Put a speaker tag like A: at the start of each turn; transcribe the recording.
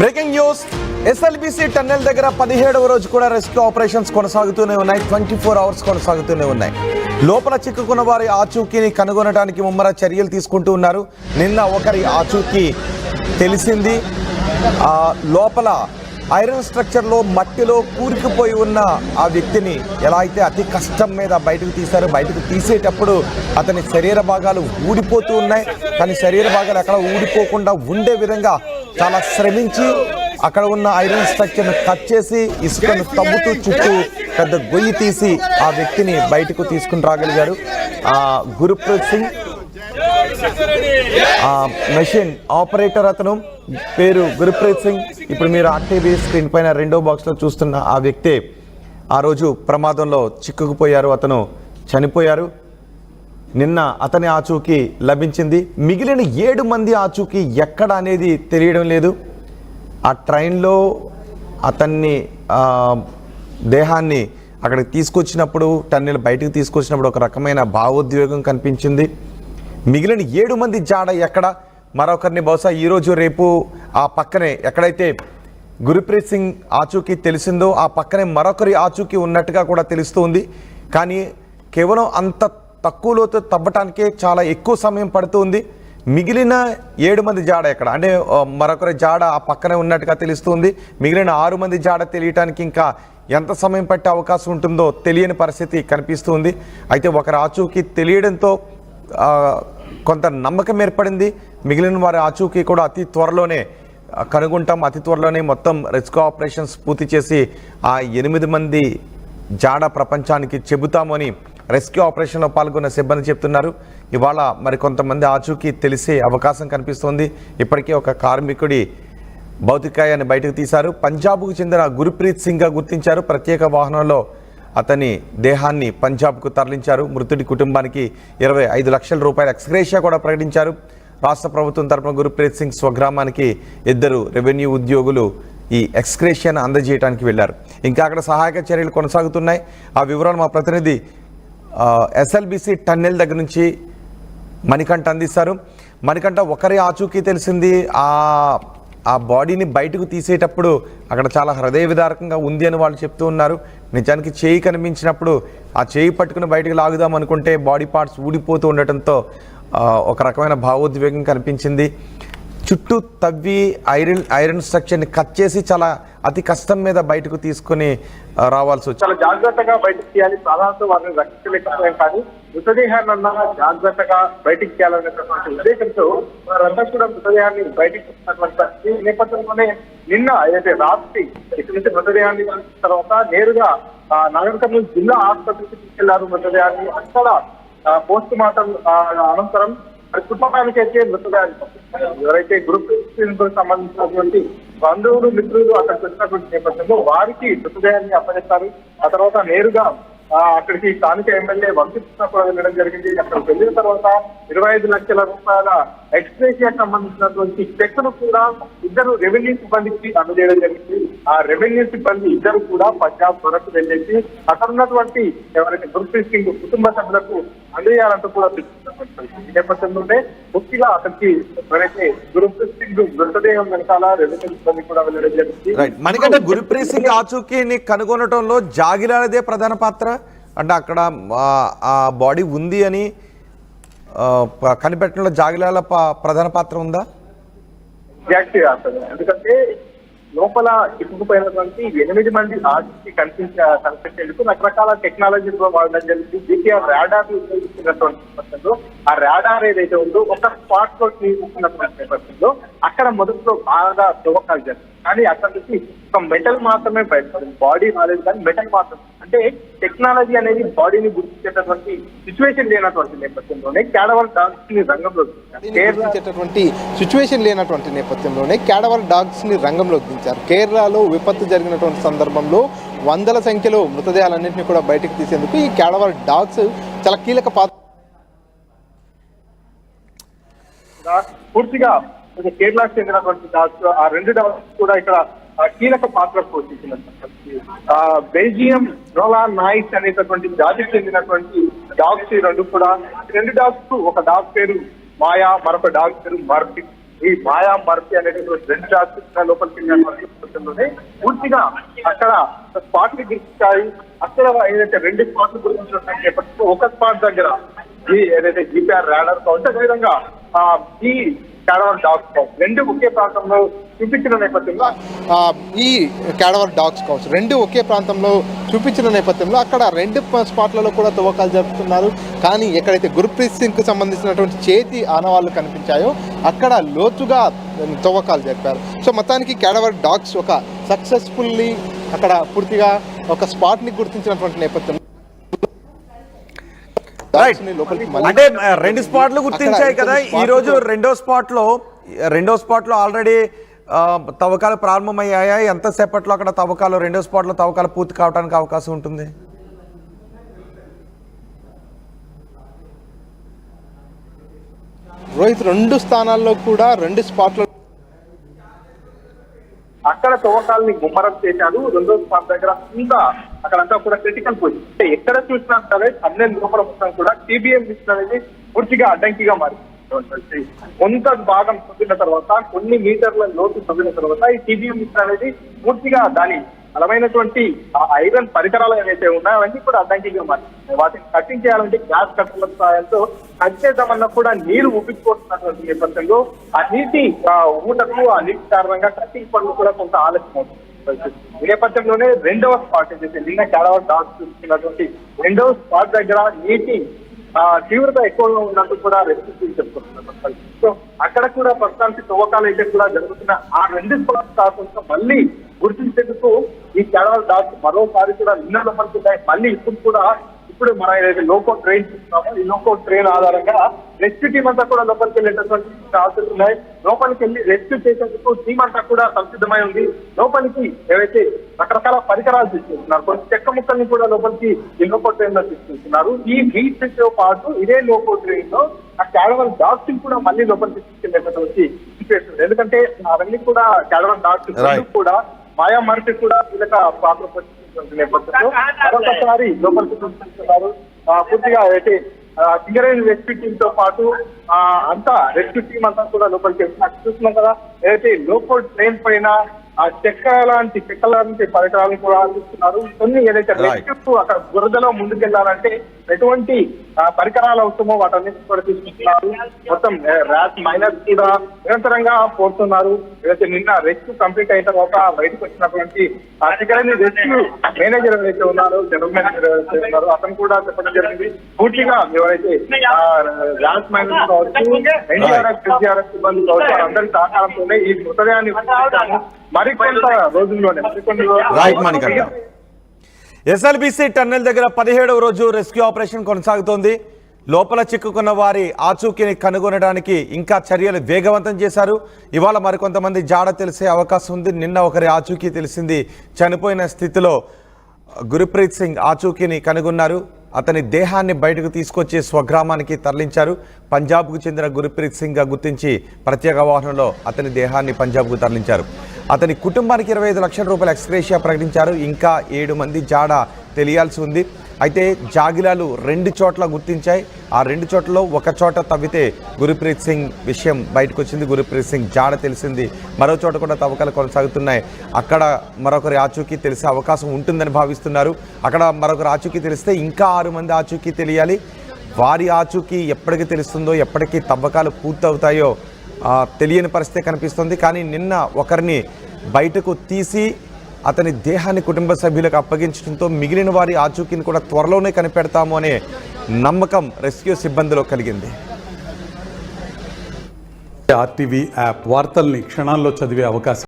A: Breaking news. SLBC tunnel దగ్గర 17వ రోజు కూడా రెస్క్యూ ఆపరేషన్స్ కొనసాగుతూనే ఉన్నాయి. 24 అవర్స్ కొనసాగుతూనే ఉన్నాయి. లోపల చిక్కుకున్న వారి ఆచూకీని కనుగొనడానికి ముమ్మర చర్యలు తీసుకుంటూ ఉన్నారు. నిన్న ఒకరి ఆచూకీ తెలిసింది. లోపల ఐరన్ స్ట్రక్చర్లో మట్టిలో కూరుకుపోయి ఉన్న ఆ వ్యక్తిని ఎలా అయితే అతి కష్టం మీద బయటకు తీశారో, బయటకు తీసేటప్పుడు అతని శరీర భాగాలు ఊడిపోతూ ఉన్నాయి. కానీ శరీర భాగాలు ఎక్కడ ఊడిపోకుండా ఉండే విధంగా చాలా శ్రమించి అక్కడ ఉన్న ఐరన్ స్ట్రక్చర్ను కట్ చేసి ఇసుకను తవ్వుతూ చుట్టూ పెద్ద గొయ్యి తీసి ఆ వ్యక్తిని బయటకు తీసుకుని రాగలిగారు. గురుప్రీత్ సింగ్ మెషిన్ ఆపరేటర్, అతను పేరు గురుప్రీత్ సింగ్. ఇప్పుడు మీరు ఆర్టీవీ స్క్రీన్ పైన రెండో బాక్స్లో చూస్తున్న ఆ వ్యక్తే ఆ రోజు ప్రమాదంలో చిక్కుకుపోయారు. అతను చనిపోయారు. నిన్న అతని ఆచూకీ లభించింది. మిగిలిన 7 మంది ఆచూకీ ఎక్కడ అనేది తెలియడం లేదు. ఆ ట్రైన్లో అతన్ని దేహాన్ని అక్కడికి తీసుకొచ్చినప్పుడు, టన్నెల్ బయటకు తీసుకొచ్చినప్పుడు ఒక రకమైన భావోద్వేగం కనిపించింది. మిగిలిన 7 మంది జాడ ఎక్కడ, మరొకరిని బహుశా ఈరోజు రేపు ఆ పక్కనే ఎక్కడైతే గురుప్రీత్ సింగ్ ఆచూకీ తెలిసిందో ఆ పక్కనే మరొకరి ఆచూకీ ఉన్నట్టుగా కూడా తెలుస్తుంది. కానీ కేవలం అంత తక్కువ లోతు తవ్వటానికే చాలా ఎక్కువ సమయం పడుతుంది. మిగిలిన 7 మంది జాడ ఎక్కడ అంటే మరొకరి జాడ ఆ పక్కనే ఉన్నట్టుగా తెలుస్తుంది. మిగిలిన 6 మంది జాడ తెలియటానికి ఇంకా ఎంత సమయం పట్టే అవకాశం ఉంటుందో తెలియని పరిస్థితి కనిపిస్తుంది. అయితే ఒకరి ఆచూకీ తెలియడంతో కొంత నమ్మకం ఏర్పడింది. మిగిలిన వారి ఆచూకీ కూడా అతి త్వరలోనే కనుగొంటాం. అతి త్వరలోనే మొత్తం రెస్క్యూ ఆపరేషన్స్ పూర్తి చేసి ఆ 8 మంది జాడ ప్రపంచానికి చెబుతామని రెస్క్యూ ఆపరేషన్లో పాల్గొన్న సిబ్బంది చెప్తున్నారు. ఇవాళ మరి కొంతమంది ఆచూకీ తెలిసే అవకాశం కనిపిస్తోంది. ఇప్పటికే ఒక కార్మికుడి భౌతికాయాన్ని బయటకు తీశారు. పంజాబ్కు చెందిన గురుప్రీత్ సింగ్గా గుర్తించారు. ప్రత్యేక వాహనంలో అతని దేహాన్ని పంజాబ్కు తరలించారు. మృతుడి కుటుంబానికి 25 లక్షల రూపాయల ఎక్స్గ్రేషియా కూడా ప్రకటించారు. రాష్ట్ర ప్రభుత్వం తరపున గురుప్రీత్ సింగ్ స్వగ్రామానికి 2 రెవెన్యూ ఉద్యోగులు ఈ ఎక్స్గ్రేషియాను అందజేయడానికి వెళ్లారు. ఇంకా అక్కడ సహాయక చర్యలు కొనసాగుతున్నాయి. ఆ వివరాలు మా ప్రతినిధి ఎస్ఎల్బిసి టన్నెల్ దగ్గర నుంచి మణికంఠ అందిస్తారు. మణికంఠ, ఒకరి ఆచూకీ తెలిసింది. ఆ బాడీని బయటకు తీసేటప్పుడు అక్కడ చాలా హృదయ విదారకంగా ఉంది అని వాళ్ళు చెప్తూ ఉన్నారు. నిజానికి చేయి కనిపించినప్పుడు ఆ చేయి పట్టుకుని బయటకు లాగుదాం అనుకుంటే బాడీ పార్ట్స్ ఊడిపోతూ ఉండటంతో ఒక రకమైన భావోద్వేగం కనిపించింది. చుట్టూ తవ్వి ఐరన్ స్ట్రక్చర్ని కట్ చేసి చాలా అతి కష్టం మీద బయటకు తీసుకుని రావాల్సి వచ్చింది.
B: చాలా జాగ్రత్తగా బయటకు తీయాలి. సాధారణంగా వారిని రక్షించలేకపోయాం, కానీ మృతదేహాన్ని జాగ్రత్తగా బయటికి తీయాలనేటువంటి ఉద్దేశంతో వారంతా కూడా మృతదేహాన్ని బయటకు తీసినటువంటి నేపథ్యంలోనే నిన్న ఏదైతే రాత్రి ఇక్కడి నుంచి మృతదేహాన్ని తర్వాత నేరుగా నగర జిల్లా ఆసుపత్రికి తీసుకెళ్లారు. మృతదేహాన్ని అక్కడ పోస్ట్ మార్టం అనంతరం కుటుంబానికి అయితే మృతదేహాన్ని ఎవరైతే గ్రూప్ సంబంధించినటువంటి బంధువులు మిత్రులు అక్కడికి వచ్చినటువంటి నేపథ్యంలో వారికి మృతదేహాన్ని అప్పగిస్తారు. ఆ తర్వాత నేరుగా అక్కడికి స్థానిక ఎమ్మెల్యే వంశీకృష్ణ కూడా వెళ్ళడం జరిగింది. అక్కడికి వెళ్ళిన తర్వాత 25 లక్షల రూపాయల ఎక్స్గ్రేషియాకి సంబంధించినటువంటి చెక్కును కూడా 2 రెవెన్యూ సిబ్బందికి అందజేయడం జరిగింది. ఆ రెవెన్యూ సిబ్బంది 2 కూడా పంజాబ్ వరకు వెళ్ళేసి అక్కడ ఉన్నటువంటి ఎవరైతే గురుప్రీత్ సింగ్ కుటుంబ సభ్యులకు అందజేయాలంటూ కూడా ఈ నేపథ్యంలోనే పూర్తిగా అక్కడికి ఎవరైతే గురుప్రీత్ సింగ్ మృతదేహం వెనకాల రెవెన్యూ సిబ్బంది కూడా వెళ్ళడం జరిగింది.
A: మనకంటే గురుప్రీత్ సింగ్ ఆచూకీని కనుగొనడంలో జాగిలాలదే ప్రధాన పాత్ర. అంటే అక్కడ ఆ బాడీ ఉంది అని కనిపెట్టడంలో జాగిలాల ప్రధాన పాత్ర ఉందా?
B: ఎందుకంటే లోపల చిక్కుకుపోయినటువంటి 8 మంది ఆచూకీ కనిపించేందుకు రకరకాల టెక్నాలజీ వాడడం జరిగింది. జీపీఆర్ రాడార్ ఉపయోగిస్తున్నటువంటి నేపథ్యంలో ఆ రాడార్ ఏదైతే ఉందో ఒక స్పాట్ లో తీసుకున్నటువంటి నేపథ్యంలో అక్కడ మొదట్లో బాగా తవ్వకాలు జరిగింది. కానీ అక్కడ నుంచి ఒక మెటల్ మాత్రమే బయటపడింది, బాడీ రాలేదు. కానీ మెటల్ మాత్రమే, అంటే టెక్నాలజీ అనేది బాడీని గుర్తించేటటువంటి సిచ్యువేషన్ లేనటువంటి నేపథ్యంలోనే క్యాడవర్ డాగ్స్ ని రంగంలోకి దించారు. కేరళలో విపత్తు జరిగినటువంటి సందర్భంలో వందల సంఖ్యలో మృతదేహాలన్నింటినీ కూడా బయటకు తీసేందుకు ఈ క్యాడవర్ డాగ్స్ చాలా కీలక పాత్ర. పూర్తిగా కేరళకు చెందినటువంటి డాగ్స్, ఆ 2 డాగ్స్ కూడా ఇక్కడ కీలక పాత్ర పోషించినటువంటి బెల్జియం రోలా నాయిస్ అనేటటువంటి జాతికి చెందినటువంటి డాగ్స్ ఈ 2 కూడా. 2 డాగ్స్, ఒక డాగ్ పేరు మాయా, మరొక డాగ్ పేరు మర్ఫీ. ఈ మాయా మర్ఫీ అనేటువంటి 2 రాష్ట్రాల లోపలికి వెళ్ళిన పూర్తిగా అక్కడ స్పాట్ ని గుర్తించాయి. అక్కడ ఏదైతే 2 స్పాట్లు గుర్తించిన నేపథ్యంలో ఒక స్పాట్ దగ్గర ఈ ఏదైతే జీపీఆర్ రాడర్ కావచ్చు, అదేవిధంగా ఈ క్యాడవర్ డాగ్స్ కావచ్చు 2 ఒకే ప్రాంతంలో చూపించిన నేపథ్యంలో
C: ఈ క్యాడవర్ డాగ్స్ కావచ్చు 2 ఒకే ప్రాంతంలో చూపించిన నేపథ్యంలో అక్కడ 2 స్పాట్లలో కూడా తవ్వకాలు జరుపుతున్నారు. కానీ ఎక్కడైతే గుర్ప్రీత్ సింగ్కి సంబంధించినటువంటి చేతి ఆనవాళ్లు కనిపించాయో అక్కడ లోతుగా తవ్వకాలు జరిపారు. సో మొత్తానికి క్యాడవర్ డాగ్స్ ఒక సక్సెస్ఫుల్లీ అక్కడ పూర్తిగా ఒక స్పాట్ని గుర్తించినటువంటి నేపథ్యంలో
A: అంటే 2 స్పాట్లు గుర్తించాయి కదా. ఈ రోజు రెండో స్పాట్ లో ఆల్రెడీ తవ్వకాలు ప్రారంభమయ్యాయా? ఎంతసేపట్లో అక్కడ తవ్వకాలు రెండో స్పాట్లో తవ్వకాలు పూర్తి కావడానికి అవకాశం ఉంటుంది?
C: రోహిత్ 2 స్థానాల్లో కూడా 2 స్పాట్లు
B: అక్కడ తవ్వకాలని ముమ్మరం చేశారు. 2వ స్పాట్ దగ్గర ఇంకా అక్కడంతా కూడా క్రిటికల్ పొజిషన్. ఎక్కడ చూసినా సరే టన్నెల్ లోపల మొత్తం కూడా టీబీఎం మిషన్ అనేది పూర్తిగా అడ్డంకిగా మారింది. కొంత భాగం తవ్విన తర్వాత కొన్ని మీటర్ల లోతు తవ్విన తర్వాత ఈ టీబీఎం మిషన్ అనేది పూర్తిగా దాని బలమైనటువంటి ఐరన్ పరికరాలు ఏవైతే ఉన్నాయో అవన్నీ కూడా అడ్డంకిగా మారింది. వాటిని కట్టింగ్ చేయాలంటే గ్యాస్ కట్టర్ల సహాయంతో కట్ చేద్దామన్నా కూడా నీరు ఊపిపోతున్నటువంటి నేపథ్యంలో ఆ నీటి ఊటకు ఆ నీటి కారణంగా కట్టింగ్ పనులు కూడా కొంత ఆలస్యం అవుతుంది. ఈ నేపథ్యంలోనే 2వ స్పాట్ ఏదైతే నిన్న క్యాడవర్ డాగ్స్ చూస్తున్నటువంటి 2వ స్పాట్ దగ్గర నీటి తీవ్రత ఎక్కువగా ఉన్నట్టు కూడా రెస్క్యూ చెప్పుకుంటున్నారు. సో అక్కడ కూడా ప్రస్తుతానికి తవ్వకాలు అయితే కూడా జరుగుతున్న ఆ 2 స్పాట్స్ కాకుండా మళ్ళీ గుర్తించేందుకు ఈ క్యాడవర్ డాగ్స్ మరోసారి కూడా నిన్న లోపలికి మళ్ళీ ఇప్పుడు మన ఏదైతే లోకో ట్రైన్ చూస్తున్నామో ఈ లోకో ట్రైన్ ఆధారంగా రెస్క్యూ టీం అంతా కూడా లోపలికి వెళ్ళేటటువంటి ఛాన్సెస్ ఉన్నాయి. లోపలికి వెళ్ళి రెస్క్యూ చేసేందుకు టీం అంతా కూడా సంసిద్ధమై ఉంది. లోపలికి ఏవైతే రకరకాల పరికరాలు తీసుకుంటున్నారు, కొన్ని చెక్క ముక్కల్ని కూడా లోపలికి ఈ లోకో ట్రైన్ లో తీసుకుంటున్నారు. ఈ వీటితో పాటు ఇదే లోకో ట్రైన్ లో ఆ క్యాడవర్ డాగ్స్ కూడా మళ్ళీ లోపలికి తీసుకెళ్లేటటువంటి సిచ్యువేషన్. ఎందుకంటే అవన్నీ కూడా క్యాడవర్ డాగ్స్ కూడా మాయా మర్ఫీ కూడా కీలక పాత్ర పోషిస్తున్న నేపథ్యంలో మరొకసారి లోపలికి చూస్తున్నారు. పూర్తిగా అయితే సింగరేణి రెస్క్యూ టీమ్ తో పాటు అంతా రెస్క్యూ టీమ్ అంతా కూడా లోపలికి వెళ్తున్నారు. చూస్తున్నాం కదా ఏదైతే లోకల్ ట్రైన్ పైన ఆ చెక్కల లాంటి పరికరాలను కూడా అందిస్తున్నారు. కొన్ని ఏదైతే రెస్క్యూ అక్కడ బురదలో ముందుకెళ్లాలంటే ఎటువంటి పరికరాలు అవసరమో వాటన్నిటి కూడా తీసుకుంటున్నారు. మొత్తం ర్యాక్ మైనర్స్ కూడా నిరంతరంగా పోతున్నారు. ఏదైతే నిన్న రెస్క్యూ కంప్లీట్ అయిన తర్వాత బయటకు వచ్చినటువంటి సింగరేణి రెస్క్యూ మేనేజర్ ఎవరైతే ఉన్నారో, జనరల్ మేనేజర్ ఎవరైతే ఉన్నారో అతను కూడా చెప్పడం జరిగింది. పూర్తిగా ఎవరైతే ర్యాక్ మైనర్స్ కావచ్చు, ఎన్డీఆర్ఎఫ్ ఎస్డీఆర్ఎఫ్ సిబ్బంది కావచ్చు వారందరి సహకారంతోనే ఈ మృతదేహాన్ని మరికొంత రోజుల్లోనే
A: ఎస్ఎల్బీసీ టన్నెల్ దగ్గర 17వ రోజు రెస్క్యూ ఆపరేషన్ కొనసాగుతోంది. లోపల చిక్కుకున్న వారి ఆచూకీని కనుగొనడానికి ఇంకా చర్యలు వేగవంతం చేశారు. ఇవాళ మరికొంతమంది జాడ తెలిసే అవకాశం ఉంది. నిన్న ఒకరి ఆచూకీ తెలిసింది. చనిపోయిన స్థితిలో గుర్ప్రీత్ సింగ్ ఆచూకీని కనుగొన్నారు. అతని దేహాన్ని బయటకు తీసుకొచ్చి స్వగ్రామానికి తరలించారు. పంజాబ్కు చెందిన గుర్ప్రీత్ సింగ్గా గుర్తించి ప్రత్యేక వాహనంలో అతని దేహాన్ని పంజాబ్కు తరలించారు. అతని కుటుంబానికి 25 లక్షల రూపాయల ఎక్స్గ్రేషియా ప్రకటించారు. ఇంకా 7 మంది జాడ తెలియాల్సి ఉంది. అయితే జాగిలాలు 2 చోట్ల గుర్తించాయి. ఆ 2 చోట్లలో ఒక చోట తవ్వితే గుర్ప్రీత్ సింగ్ విషయం బయటకు వచ్చింది. గుర్ప్రీత్ సింగ్ జాడ తెలిసింది. మరో చోట కూడా తవ్వకాలు కొనసాగుతున్నాయి. అక్కడ మరొకరి ఆచూకీ తెలిసే అవకాశం ఉంటుందని భావిస్తున్నారు. అక్కడ మరొకరి ఆచూకీ తెలిస్తే ఇంకా 6 మంది ఆచూకీ తెలియాలి. వారి ఆచూకీ ఎప్పటికి తెలుస్తుందో, ఎప్పటికీ తవ్వకాలు పూర్తవుతాయో తెలియని పరిస్థితి కనిపిస్తుంది. కానీ నిన్న ఒకరిని బయటకు తీసి అతని దేహాన్ని కుటుంబ సభ్యులకు అప్పగించడంతో మిగిలిన వారి ఆచూకీని కూడా త్వరలోనే కనిపెడతాము అనే నమ్మకం రెస్క్యూ సిబ్బందిలో కలిగింది.
D: ఆర్టీవీ యాప్ వార్తల్ని క్షణాల్లో చదివే అవకాశం